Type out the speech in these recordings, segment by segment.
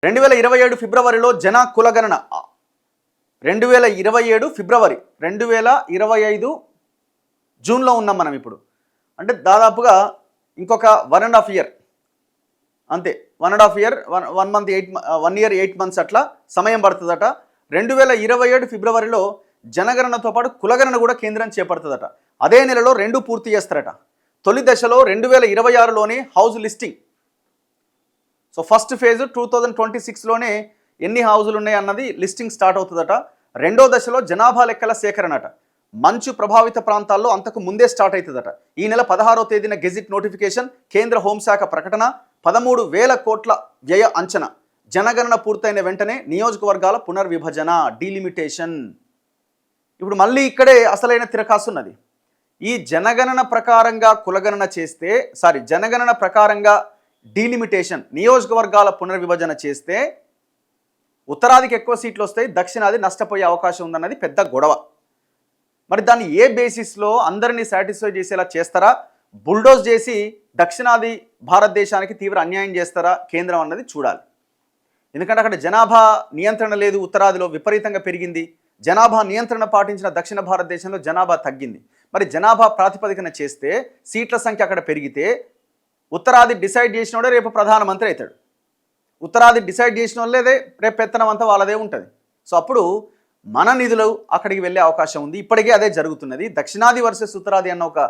2027 ఫిబ్రవరిలో జనా కులగణన, 2027 ఫిబ్రవరి, 2025 జూన్లో ఉన్నాం మనం ఇప్పుడు. అంటే దాదాపుగా ఇంకొక 1.5 ఇయర్, అంతే 1.5 ఇయర్, 1 ఇయర్ 8 మంత్స్ అట్లా సమయం పడుతుందట. 2027 ఫిబ్రవరిలో జనగణనతో పాటు కులగణన కూడా కేంద్రం చేపడుతుందట. అదే నెలలో 2 పూర్తి చేస్తారట. తొలి దశలో 2026లోనే house listing. So first phase 2026లోనే ఎన్ని హౌజులు ఉన్నాయి అన్నది లిస్టింగ్ స్టార్ట్ అవుతుందట. రెండో దశలో జనాభా లెక్కల సేకరణట. మంచు ప్రభావిత ప్రాంతాల్లో అంతకు ముందే స్టార్ట్ అవుతుందట. ఈ నెల 16వ తేదీన గెజిట్ నోటిఫికేషన్, కేంద్ర హోంశాఖ ప్రకటన, 13,000 కోట్ల వ్యయ అంచనా. జనగణన పూర్తయిన వెంటనే నియోజకవర్గాల పునర్విభజన, డీలిమిటేషన్. ఇప్పుడు మళ్ళీ ఇక్కడే అసలైన తిరకాసున్నది. ఈ జనగణన ప్రకారంగా కులగణన చేస్తే, జనగణన ప్రకారంగా డీలిమిటేషన్, నియోజకవర్గాల పునర్విభజన చేస్తే ఉత్తరాదికి ఎక్కువ సీట్లు వస్తాయి, దక్షిణాది నష్టపోయే అవకాశం ఉందన్నది పెద్ద గొడవ. మరి దాన్ని ఏ బేసిస్లో అందరినీ సాటిస్ఫై చేసేలా చేస్తారా, బుల్డోజ్ చేసి దక్షిణాది భారతదేశానికి తీవ్ర అన్యాయం చేస్తారా కేంద్రం అన్నది చూడాలి. ఎందుకంటే అక్కడ జనాభా నియంత్రణ లేదు, ఉత్తరాదిలో విపరీతంగా పెరిగింది. జనాభా నియంత్రణ పాటించిన దక్షిణ భారతదేశంలో జనాభా తగ్గింది. మరి జనాభా ప్రాతిపదికన చేస్తే సీట్ల సంఖ్య అక్కడ పెరిగితే ఉత్తరాది డిసైడ్ చేసినోడే రేపు ప్రధానమంత్రి అవుతాడు. ఉత్తరాది డిసైడ్ చేసిన వాళ్ళేదే రేపు పెత్తనం అంతా వాళ్ళదే ఉంటుంది. సో అప్పుడు మన నిధులు అక్కడికి వెళ్ళే అవకాశం ఉంది. ఇప్పటికే అదే జరుగుతున్నది. దక్షిణాది వర్సెస్ ఉత్తరాది అన్న ఒక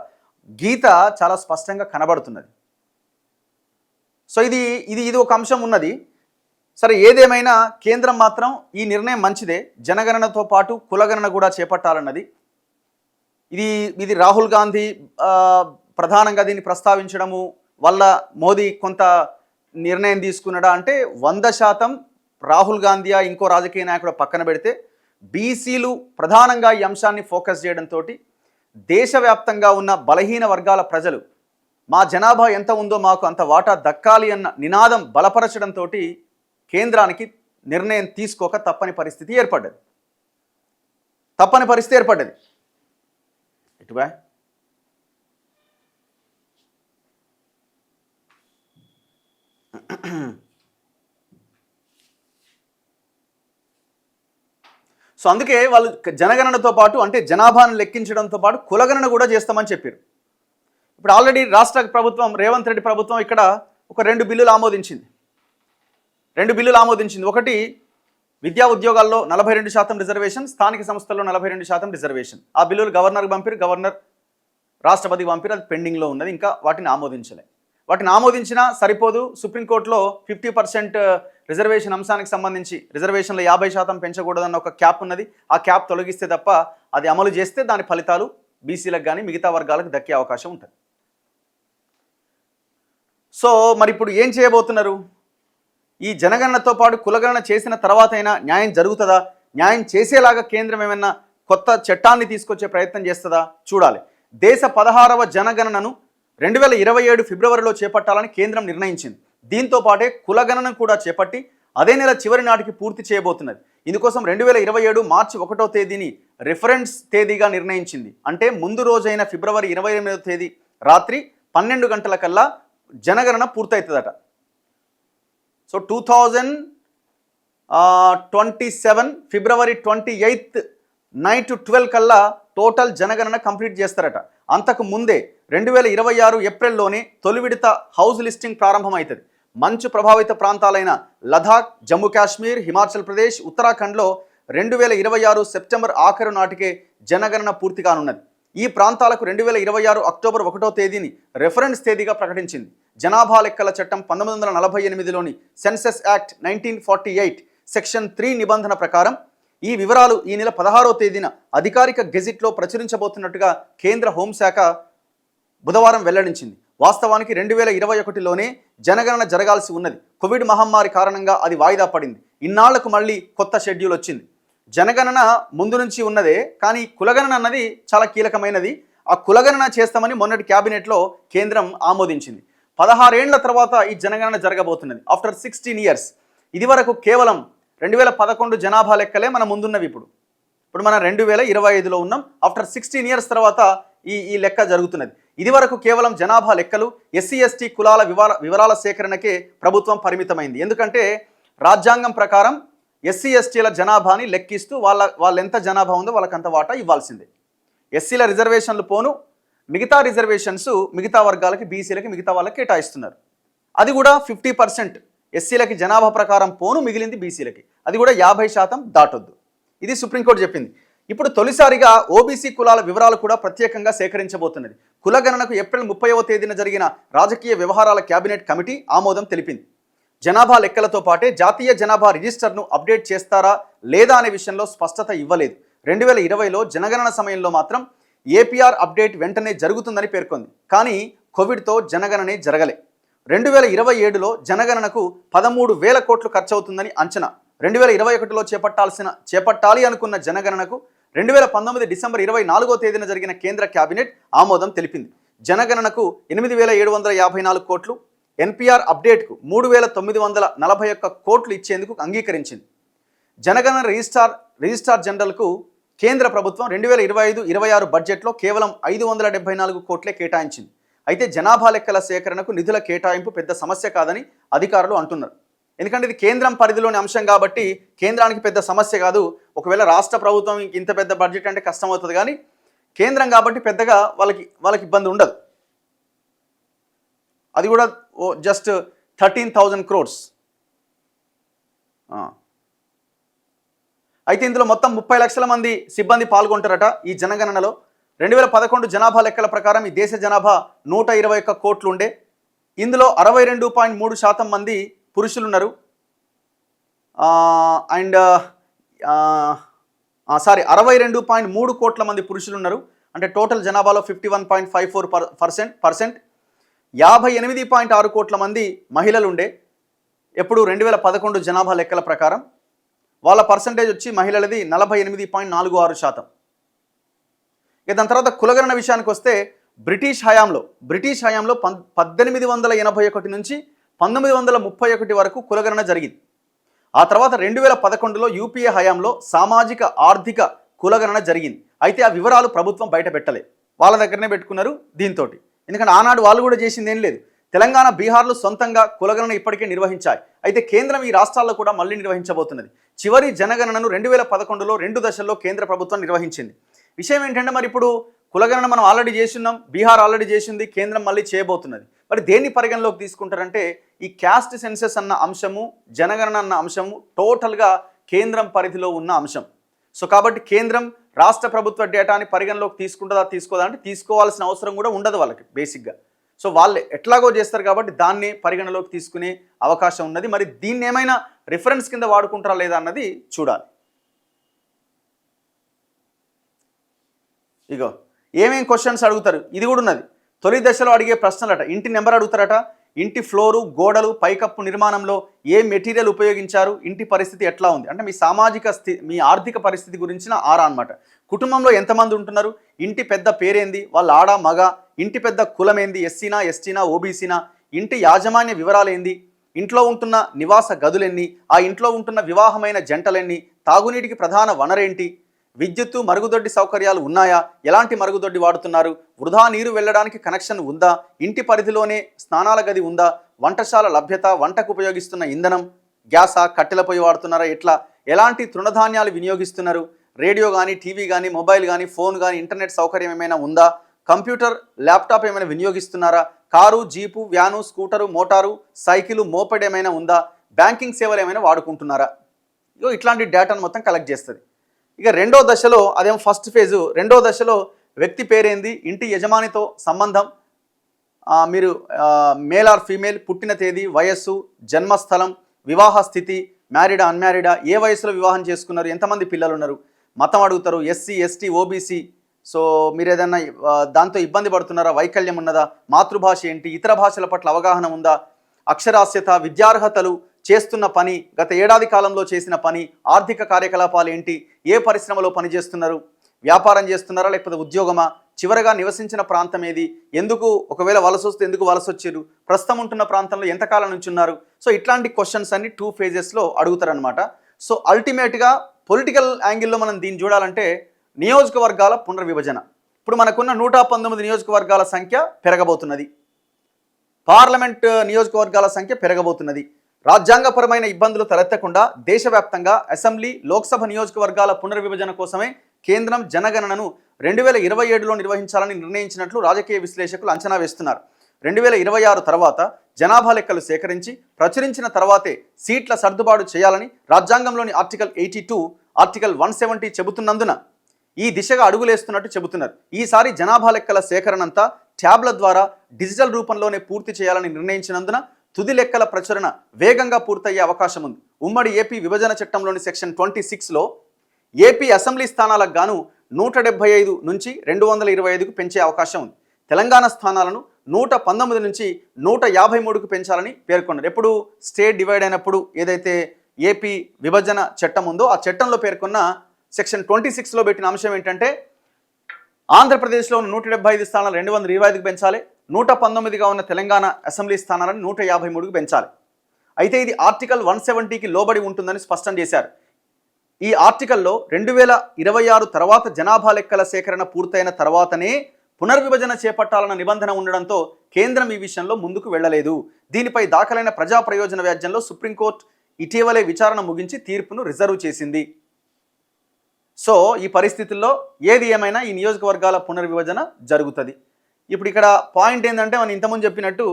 గీత చాలా స్పష్టంగా కనబడుతున్నది. సో ఇది ఒక అంశం ఉన్నది. సరే, ఏదేమైనా కేంద్రం మాత్రం ఈ నిర్ణయం మంచిదే. జనగణనతో పాటు కులగణన కూడా చేపట్టాలన్నది. ఇది రాహుల్ గాంధీ ప్రధానంగా దీన్ని ప్రస్తావించడము వల్ల మోదీ కొంత నిర్ణయం తీసుకున్నాడా అంటే 100% రాహుల్ గాంధీయా ఇంకో రాజకీయ నాయకుడు పక్కన పెడితే బీసీలు ప్రధానంగా ఈ అంశాన్ని ఫోకస్ చేయడంతో దేశవ్యాప్తంగా ఉన్న బలహీన వర్గాల ప్రజలు మా జనాభా ఎంత ఉందో మాకు అంత వాటా దక్కాలి అన్న నినాదం బలపరచడంతో కేంద్రానికి నిర్ణయం తీసుకోక తప్పని పరిస్థితి ఏర్పడ్డది. ఎటువా సో అందుకే వాళ్ళు జనగణనతో పాటు, అంటే జనాభాను లెక్కించడంతో పాటు కులగణన కూడా చేస్తామని చెప్పారు. ఇప్పుడు ఆల్రెడీ రాష్ట్ర ప్రభుత్వం, రేవంత్ రెడ్డి ప్రభుత్వం ఇక్కడ ఒక 2 బిల్లులు ఆమోదించింది. ఒకటి, విద్యా ఉద్యోగాల్లో 42% రిజర్వేషన్, స్థానిక సంస్థల్లో 42% రిజర్వేషన్. ఆ బిల్లులు గవర్నర్కి పంపిరు, గవర్నర్ రాష్ట్రపతికి పంపిరు. అది పెండింగ్లో ఉన్నది, ఇంకా వాటిని ఆమోదించలే. వాటిని ఆమోదించినా సరిపోదు. సుప్రీంకోర్టులో 50% రిజర్వేషన్ అంశానికి సంబంధించి రిజర్వేషన్లో 50% పెంచకూడదన్న ఒక క్యాప్ ఉన్నది. ఆ క్యాప్ తొలగిస్తే తప్ప అది అమలు చేస్తే దాని ఫలితాలు బీసీలకు కానీ మిగతా వర్గాలకు దక్కే అవకాశం ఉంటుంది. సో మరి ఇప్పుడు ఏం చేయబోతున్నారు? ఈ జనగణనతో పాటు కులగణన చేసిన తర్వాత అయినా న్యాయం జరుగుతుందా? న్యాయం చేసేలాగా కేంద్రం ఏమైనా కొత్త చట్టాన్ని తీసుకొచ్చే ప్రయత్నం చేస్తుందా చూడాలి. దేశ 16వ జనగణనను 2027 ఫిబ్రవరిలో చేపట్టాలని కేంద్రం నిర్ణయించింది. దీంతో పాటే కులగణన కూడా చేపట్టి అదే నెల చివరి నాటికి పూర్తి చేయబోతున్నది. ఇందుకోసం 2027 మార్చి 1వ తేదీని రిఫరెన్స్ తేదీగా నిర్ణయించింది. అంటే ముందు రోజైన ఫిబ్రవరి 28వ తేదీ రాత్రి 12 గంటలకల్లా జనగణన పూర్తవుతుందట. సో 2027 ఫిబ్రవరి 28 నైట్ 12 కల్లా టోటల్ జనగణన కంప్లీట్ చేస్తారట. అంతకు ముందే 2026 ఏప్రిల్లోనే తొలి విడత హౌస్ లిస్టింగ్ ప్రారంభమవుతుంది. మంచు ప్రభావిత ప్రాంతాలైన లదాఖ్, జమ్మూ కాశ్మీర్, హిమాచల్ ప్రదేశ్, ఉత్తరాఖండ్లో 2026 సెప్టెంబర్ ఆఖరు నాటికే జనగణన పూర్తి కానున్నది. ఈ ప్రాంతాలకు 2026 అక్టోబర్ 1వ తేదీని రెఫరెన్స్ తేదీగా ప్రకటించింది. జనాభా లెక్కల చట్టం 1948లోని సెన్సస్ యాక్ట్ 1948 సెక్షన్ 3 నిబంధన ప్రకారం ఈ వివరాలు ఈ నెల 16వ తేదీన అధికారిక గెజిట్లో ప్రచురించబోతున్నట్టుగా కేంద్ర హోంశాఖ బుధవారం వెల్లడించింది. వాస్తవానికి 2021లోనే జనగణన జరగాల్సి ఉన్నది. కోవిడ్ మహమ్మారి కారణంగా అది వాయిదా పడింది. ఇన్నాళ్లకు మళ్ళీ కొత్త షెడ్యూల్ వచ్చింది. జనగణన ముందు నుంచి ఉన్నదే, కానీ కులగణన అన్నది చాలా కీలకమైనది. ఆ కులగణన చేస్తామని మొన్నటి క్యాబినెట్లో కేంద్రం ఆమోదించింది. 16 ఏళ్ల తర్వాత ఈ జనగణన జరగబోతున్నది. After 16 years. ఇది వరకు కేవలం 2011 జనాభా లెక్కలే మన ముందున్నవి. ఇప్పుడు మనం 2025లో ఉన్నాం. ఆఫ్టర్ 16 ఇయర్స్ తర్వాత ఈ లెక్క జరుగుతున్నది. ఇది వరకు కేవలం జనాభా లెక్కలు, ఎస్సీ ఎస్టీ కులాల వివరాల సేకరణకే ప్రభుత్వం పరిమితమైంది. ఎందుకంటే రాజ్యాంగం ప్రకారం ఎస్సీ ఎస్టీల జనాభాని లెక్కిస్తూ వాళ్ళు ఎంత జనాభా ఉందో వాళ్ళకంత వాటా ఇవ్వాల్సిందే. ఎస్సీల రిజర్వేషన్లు పోను, మిగతా రిజర్వేషన్స్ మిగతా వర్గాలకి, బీసీలకి, మిగతా వాళ్ళకి కేటాయిస్తున్నారు. అది కూడా 50% ఎస్సీలకి జనాభా ప్రకారం పోను, మిగిలింది బీసీలకి. అది కూడా 50% దాటొద్దు. ఇది సుప్రీంకోర్టు చెప్పింది. ఇప్పుడు తొలిసారిగా ఓబీసీ కులాల వివరాలు కూడా ప్రత్యేకంగా సేకరించబోతున్నది. కులగణనకు ఏప్రిల్ 30వ తేదీన జరిగిన రాజకీయ వ్యవహారాల కేబినెట్ కమిటీ ఆమోదం తెలిపింది. జనాభా లెక్కలతో పాటే జాతీయ జనాభా రిజిస్టర్ను అప్డేట్ చేస్తారా లేదా అనే విషయంలో స్పష్టత ఇవ్వలేదు. 2020లో జనగణన సమయంలో మాత్రం ఏపీఆర్ అప్డేట్ వెంటనే జరుగుతుందని పేర్కొంది. కానీ కోవిడ్తో జనగణనే జరగలే. 2027లో జనగణనకు 13,000 కోట్లు ఖర్చు అవుతుందని అంచనా. 2021లో చేపట్టాలి అనుకున్న జనగణనకు 2019 డిసెంబర్ 24వ తేదీన జరిగిన కేంద్ర కేబినెట్ ఆమోదం తెలిపింది. జనగణనకు 8,754 కోట్లు, ఎన్పిఆర్ అప్డేట్కు 3,941 కోట్లు ఇచ్చేందుకు అంగీకరించింది. జనగణన రిజిస్ట్రార్ జనరల్కు కేంద్ర ప్రభుత్వం 2025-26 బడ్జెట్లో కేవలం 574 కోట్లే కేటాయించింది. అయితే జనాభా లెక్కల సేకరణకు నిధుల కేటాయింపు పెద్ద సమస్య కాదని అధికారులు అంటున్నారు. ఎందుకంటే ఇది కేంద్రం పరిధిలోని అంశం కాబట్టి కేంద్రానికి పెద్ద సమస్య కాదు. ఒకవేళ రాష్ట్ర ప్రభుత్వం ఇంత పెద్ద బడ్జెట్ అంటే కష్టమవుతుంది, కానీ కేంద్రం కాబట్టి పెద్దగా వాళ్ళకి ఇబ్బంది ఉండదు. అది కూడా జస్ట్ 13,000 crores. అయితే ఇందులో మొత్తం 30 లక్షల మంది సిబ్బంది పాల్గొంటారట ఈ జనగణనలో. 2011 జనాభా లెక్కల ప్రకారం ఈ దేశ జనాభా 121 కోట్లు ఉండే. ఇందులో 62.3% మంది పురుషులున్నారు. 62.3 కోట్ల మంది పురుషులున్నారు. అంటే టోటల్ జనాభాలో 51.54%. 58.6 కోట్ల మంది మహిళలు ఉండే. ఎప్పుడు 2011 జనాభా లెక్కల ప్రకారం వాళ్ళ పర్సంటేజ్ వచ్చి మహిళలది 48.46%. ఇక దాని తర్వాత కులగణన విషయానికి వస్తే బ్రిటిష్ హయాంలో 1881 నుంచి 1931 వరకు కులగణన జరిగింది. ఆ తర్వాత 2011లో యూపీఏ హయాంలో సామాజిక ఆర్థిక కులగణన జరిగింది. అయితే ఆ వివరాలు ప్రభుత్వం బయట పెట్టలేదు, వాళ్ళ దగ్గరనే పెట్టుకున్నారు దీంతో. ఎందుకంటే ఆనాడు వాళ్ళు కూడా చేసింది ఏం లేదు. తెలంగాణ, బీహార్లు సొంతంగా కులగణన ఇప్పటికే నిర్వహించాయి. అయితే కేంద్రం ఈ రాష్ట్రాల్లో కూడా మళ్ళీ నిర్వహించబోతున్నది. చివరి జనగణనను 2011లో 2 దశల్లో కేంద్ర ప్రభుత్వం నిర్వహించింది. విషయం ఏంటంటే మరి ఇప్పుడు కులగణన మనం ఆల్రెడీ చేస్తున్నాం, బీహార్ ఆల్రెడీ చేసింది, కేంద్రం మళ్ళీ చేయబోతున్నది. మరి దేన్ని పరిగణలోకి తీసుకుంటారంటే ఈ క్యాస్ట్ సెన్సెస్ అన్న అంశము, జనగణన అన్న అంశము టోటల్గా కేంద్రం పరిధిలో ఉన్న అంశం. సో కాబట్టి కేంద్రం రాష్ట్ర ప్రభుత్వ డేటాని పరిగణలోకి తీసుకుంటుందా తీసుకోదా అంటే తీసుకోవాల్సిన అవసరం కూడా ఉండదు వాళ్ళకి బేసిక్గా. సో వాళ్ళు ఎట్లాగో చేస్తారు కాబట్టి దాన్ని పరిగణలోకి తీసుకునే అవకాశం ఉన్నది. మరి దీన్ని ఏమైనా రిఫరెన్స్ కింద వాడుకుంటారా లేదా అన్నది చూడాలి. ఇగో ఏమేం క్వశ్చన్స్ అడుగుతారు ఇది కూడా ఉన్నది. తొలి దశలో అడిగే ప్రశ్నలట. ఇంటి నెంబర్ అడుగుతారట, ఇంటి ఫ్లోరు, గోడలు, పైకప్పు నిర్మాణంలో ఏ మెటీరియల్ ఉపయోగించారు, ఇంటి పరిస్థితి ఎట్లా ఉంది అంటే మీ ఆర్థిక పరిస్థితి గురించిన ఆరా అనమాట. కుటుంబంలో ఎంతమంది ఉంటున్నారు, ఇంటి పెద్ద పేరేంది, వాళ్ళ ఆడ మగ, ఇంటి పెద్ద కులమేంది, ఎస్సీనా ఎస్టీనా ఓబీసీనా, ఇంటి యాజమాన్య వివరాలు ఏంది, ఇంట్లో ఉంటున్న నివాస గదులెన్ని, ఆ ఇంట్లో ఉంటున్న వివాహమైన జంటలెన్ని, తాగునీటికి ప్రధాన వనరేంటి, విద్యుత్తు మరుగుదొడ్డి సౌకర్యాలు ఉన్నాయా, ఎలాంటి మరుగుదొడ్డి వాడుతున్నారు, వృధా నీరు వెళ్ళడానికి కనెక్షన్ ఉందా, ఇంటి పరిధిలోనే స్నానాల గది ఉందా, వంటశాల లభ్యత, వంటకు ఉపయోగిస్తున్న ఇంధనం గ్యాసా, కట్టెల పొయ్యి వాడుతున్నారా, ఎలాంటి తృణధాన్యాలు వినియోగిస్తున్నారు, రేడియో కానీ, టీవీ కానీ, మొబైల్ కానీ, ఫోన్ కానీ, ఇంటర్నెట్ సౌకర్యం ఏమైనా ఉందా, కంప్యూటర్, ల్యాప్టాప్ ఏమైనా వినియోగిస్తున్నారా, car, jeep, van, scooter, motor, cycle, moped ఏమైనా ఉందా, బ్యాంకింగ్ సేవలు ఏమైనా వాడుకుంటున్నారా. ఇట్లాంటి డేటాను మొత్తం కలెక్ట్ చేస్తుంది. ఇక రెండో దశలో అదేమో ఫస్ట్ ఫేజు. రెండో దశలో వ్యక్తి పేరేంది, ఇంటి యజమానితో సంబంధం, మీరు మేల్ ఆర్ ఫీమేల్, పుట్టిన తేదీ, వయస్సు, జన్మస్థలం, వివాహ స్థితి, మ్యారీడా అన్మ్యారీడా, ఏ వయసులో వివాహం చేసుకున్నారు, ఎంతమంది పిల్లలు ఉన్నారు, మతం అడుగుతారు, ఎస్సీ ఎస్టీ ఓబీసీ, సో మీరు ఏదన్నా దాంతో ఇబ్బంది పడుతున్నారా, వైకల్యం ఉన్నదా, మాతృభాష ఏంటి, ఇతర భాషల పట్ల అవగాహన ఉందా, అక్షరాస్యత, విద్యార్హతలు, చేస్తున్న పని, గత ఏడాది కాలంలో చేసిన పని, ఆర్థిక కార్యకలాపాలు ఏంటి, ఏ పరిశ్రమలో పనిచేస్తున్నారు, వ్యాపారం చేస్తున్నారా లేకపోతే ఉద్యోగమా, చివరగా నివసించిన ప్రాంతం ఏది, ఎందుకు ఒకవేళ వలస వస్తే ఎందుకు వలస వచ్చారు, ప్రస్తుతం ఉంటున్న ప్రాంతంలో ఎంతకాలం నుంచి ఉన్నారు. సో ఇట్లాంటి క్వశ్చన్స్ అన్ని 2 phases అడుగుతారనమాట. సో అల్టిమేట్గా పొలిటికల్ యాంగిల్లో మనం దీన్ని చూడాలంటే నియోజకవర్గాల పునర్విభజన. ఇప్పుడు మనకున్న 119 నియోజకవర్గాల సంఖ్య పెరగబోతున్నది, పార్లమెంట్ నియోజకవర్గాల సంఖ్య పెరగబోతున్నది, రాజ్యాంగపరమైన ఇబ్బందులు తలెత్తకుండా దేశవ్యాప్తంగా అసెంబ్లీ లోక్సభ నియోజకవర్గాల పునర్విభజన కోసమే కేంద్రం జనగణనను 2027లో నిర్వహించాలని నిర్ణయించినట్లు రాజకీయ విశ్లేషకులు అంచనా వేస్తున్నారు. 2026 తర్వాత జనాభా లెక్కలు సేకరించి ప్రచురించిన తర్వాతే సీట్ల సర్దుబాటు చేయాలని రాజ్యాంగంలోని ఆర్టికల్ 82, ఆర్టికల్ 170 చెబుతున్నందున ఈ దిశగా అడుగులేస్తున్నట్టు చెబుతున్నారు. ఈసారి జనాభా లెక్కల సేకరణంతా ట్యాబ్ల ద్వారా డిజిటల్ రూపంలోనే పూర్తి చేయాలని నిర్ణయించినందున తుది లెక్కల ప్రచురణ వేగంగా పూర్తయ్యే అవకాశం ఉంది. ఉమ్మడి ఏపీ విభజన చట్టంలోని సెక్షన్ 26లో ఏపీ అసెంబ్లీ స్థానాలకు గాను 175 నుంచి 225కు పెంచే అవకాశం ఉంది. తెలంగాణ స్థానాలను 119 నుంచి 153కు పెంచాలని పేర్కొన్నారు. ఎప్పుడు స్టేట్ డివైడ్ అయినప్పుడు ఏదైతే ఏపీ విభజన చట్టం ఉందో ఆ చట్టంలో పేర్కొన్న సెక్షన్ 26లో పెట్టిన అంశం ఏంటంటే ఆంధ్రప్రదేశ్లో ఉన్న 175 స్థానాలు 225కు పెంచాలి, 119గా ఉన్న తెలంగాణ అసెంబ్లీ స్థానాలను 153కు పెంచాలి. అయితే ఇది ఆర్టికల్ 170కి లోబడి ఉంటుందని స్పష్టం చేశారు. ఈ ఆర్టికల్లో 2026 తర్వాత జనాభా లెక్కల సేకరణ పూర్తయిన తర్వాతనే పునర్విభజన చేపట్టాలన్న నిబంధన ఉండడంతో కేంద్రం ఈ విషయంలో ముందుకు వెళ్లలేదు. దీనిపై దాఖలైన ప్రజా ప్రయోజన వ్యాజ్యంలో సుప్రీంకోర్టు ఇటీవలే విచారణ ముగించి తీర్పును రిజర్వ్ చేసింది. సో ఈ పరిస్థితుల్లో ఏది ఏమైనా ఈ నియోజకవర్గాల పునర్విభజన జరుగుతుంది. ఇప్పుడు ఇక్కడ పాయింట్ ఏంటంటే మనం ఇంతకుముందు చెప్పినట్టు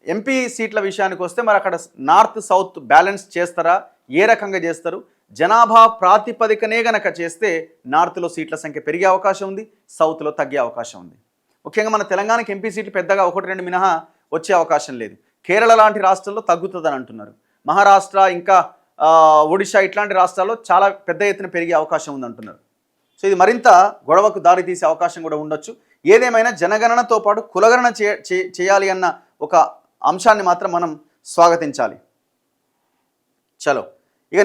ఎంపీ సీట్ల విషయానికి వస్తే మరి అక్కడ నార్త్ సౌత్ బ్యాలెన్స్ చేస్తారా, ఏ రకంగా చేస్తారు? జనాభా ప్రాతిపదికనే గనక చేస్తే నార్త్లో సీట్ల సంఖ్య పెరిగే అవకాశం ఉంది, సౌత్లో తగ్గే అవకాశం ఉంది. ముఖ్యంగా మన తెలంగాణకి ఎంపీ సీట్లు పెద్దగా 1-2 మినహా వచ్చే అవకాశం లేదు. కేరళ లాంటి రాష్ట్రాల్లో తగ్గుతుందని అంటున్నారు. మహారాష్ట్ర ఇంకా ఒడిశా ఇట్లాంటి రాష్ట్రాల్లో చాలా పెద్ద ఎత్తున పెరిగే అవకాశం ఉంది అంటున్నారు. సో ఇది మరింత గొడవకు దారి తీసే అవకాశం కూడా ఉండొచ్చు. ఏదేమైనా జనగణనతో పాటు కులగణన చేయాలి అన్న ఒక అంశాన్ని మాత్రం మనం స్వాగతించాలి. చలో.